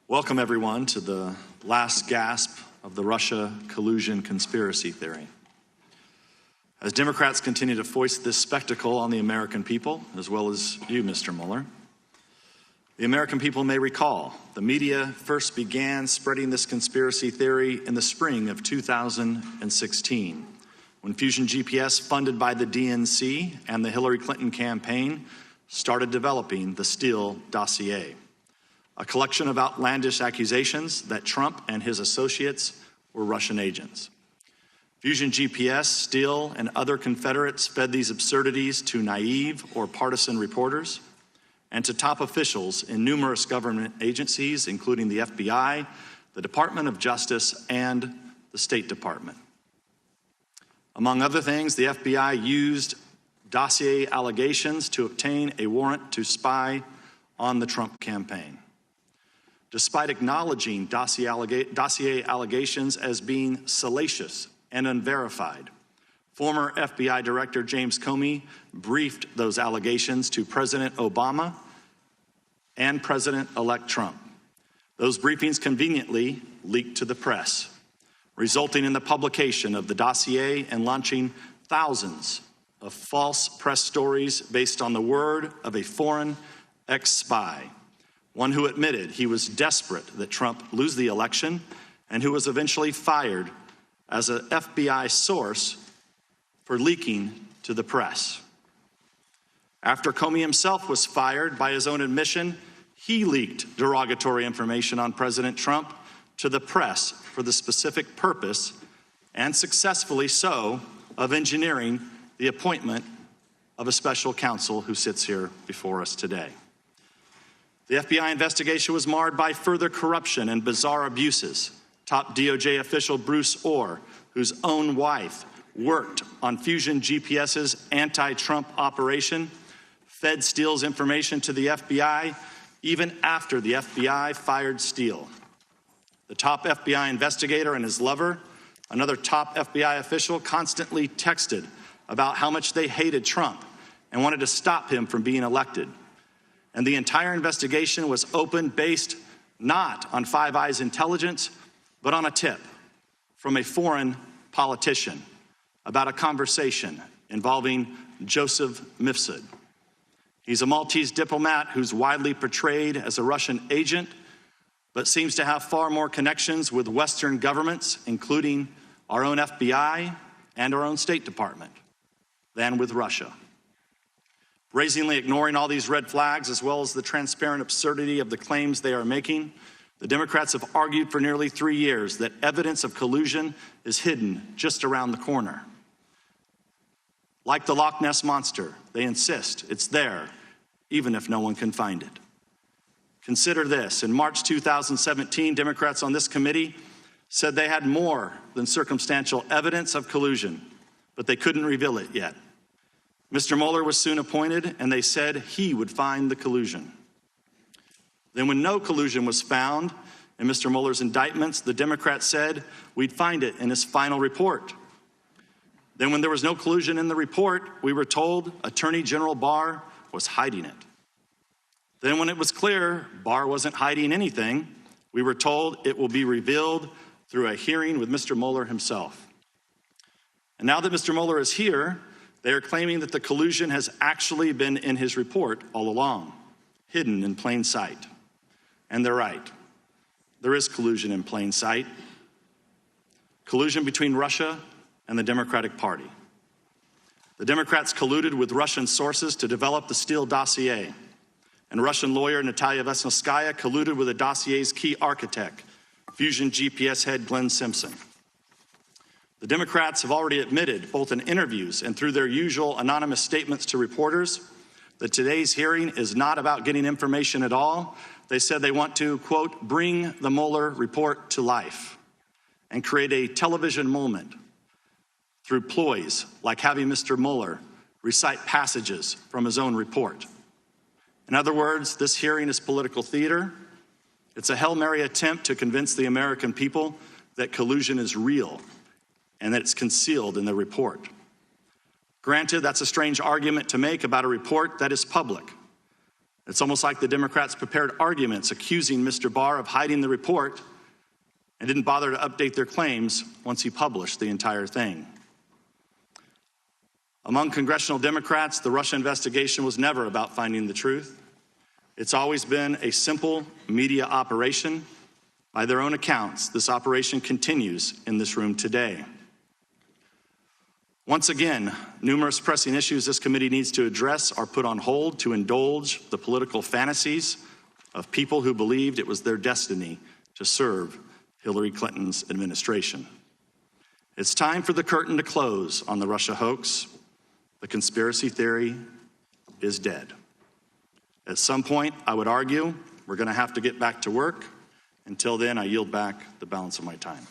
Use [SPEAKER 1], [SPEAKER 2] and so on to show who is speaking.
[SPEAKER 1] Welcome, everyone, to the last gasp of the Russia collusion conspiracy theory. As Democrats continue to foist this spectacle on the American people, as well as you, Mr. Mueller, the American people may recall the media first began spreading this conspiracy theory in the spring of 2016, when Fusion GPS, funded by the DNC and the Hillary Clinton campaign, started developing the Steele dossier, a collection of outlandish accusations that Trump and his associates were Russian agents. Fusion GPS, Steele, and other Confederates fed these absurdities to naive or partisan reporters and to top officials in numerous government agencies, including the FBI, the Department of Justice, and the State Department. Among other things, the FBI used dossier allegations to obtain a warrant to spy on the Trump campaign. Despite acknowledging dossier allegations as being salacious and unverified, former FBI Director James Comey briefed those allegations to President Obama and President-elect Trump. Those briefings conveniently leaked to the press, resulting in the publication of the dossier and launching thousands of false press stories based on the word of a foreign ex-spy, one who admitted he was desperate that Trump lose the election and who was eventually fired as an FBI source for leaking to the press. After Comey himself was fired, by his own admission, he leaked derogatory information on President Trump to the press for the specific purpose, and successfully so, of engineering the appointment of a special counsel who sits here before us today. The FBI investigation was marred by further corruption and bizarre abuses. Top DOJ official Bruce Orr, whose own wife worked on Fusion GPS's anti-Trump operation, fed Steele's information to the FBI even after the FBI fired Steele. The top FBI investigator and his lover, another top FBI official, constantly texted about how much they hated Trump and wanted to stop him from being elected. And the entire investigation was opened based not on Five Eyes intelligence, but on a tip from a foreign politician about a conversation involving Joseph Mifsud. He's a Maltese diplomat who's widely portrayed as a Russian agent, but seems to have far more connections with Western governments, including our own FBI and our own State Department, than with Russia. Brazenly ignoring all these red flags, as well as the transparent absurdity of the claims they are making, the Democrats have argued for nearly 3 years that evidence of collusion is hidden just around the corner. Like the Loch Ness Monster, they insist it's there, even if no one can find it. Consider this. In March 2017, Democrats on this committee said they had more than circumstantial evidence of collusion, but they couldn't reveal it yet. Mr. Mueller was soon appointed, and they said he would find the collusion. Then when no collusion was found in Mr. Mueller's indictments, the Democrats said we'd find it in his final report. Then when there was no collusion in the report, we were told Attorney General Barr was hiding it. Then when it was clear Barr wasn't hiding anything, we were told it will be revealed through a hearing with Mr. Mueller himself. And now that Mr. Mueller is here, they are claiming that the collusion has actually been in his report all along, hidden in plain sight. And they're right. There is collusion in plain sight. Collusion between Russia and the Democratic Party. The Democrats colluded with Russian sources to develop the Steele dossier, and Russian lawyer Natalia Vesnitskaya colluded with the dossier's key architect, Fusion GPS head Glenn Simpson. The Democrats have already admitted, both in interviews and through their usual anonymous statements to reporters, that today's hearing is not about getting information at all. They said they want to, quote, bring the Mueller report to life and create a television moment through ploys like having Mr. Mueller recite passages from his own report. In other words, this hearing is political theater. It's a Hail Mary attempt to convince the American people that collusion is real and that it's concealed in the report. Granted, that's a strange argument to make about a report that is public. It's almost like the Democrats prepared arguments accusing Mr. Barr of hiding the report and didn't bother to update their claims once he published the entire thing. Among congressional Democrats, the Russia investigation was never about finding the truth. It's always been a simple media operation. By their own accounts, this operation continues in this room today. Once again, numerous pressing issues this committee needs to address are put on hold to indulge the political fantasies of people who believed it was their destiny to serve Hillary Clinton's administration. It's time for the curtain to close on the Russia hoax. The conspiracy theory is dead. At some point, I would argue, we're going to have to get back to work. Until then, I yield back the balance of my time.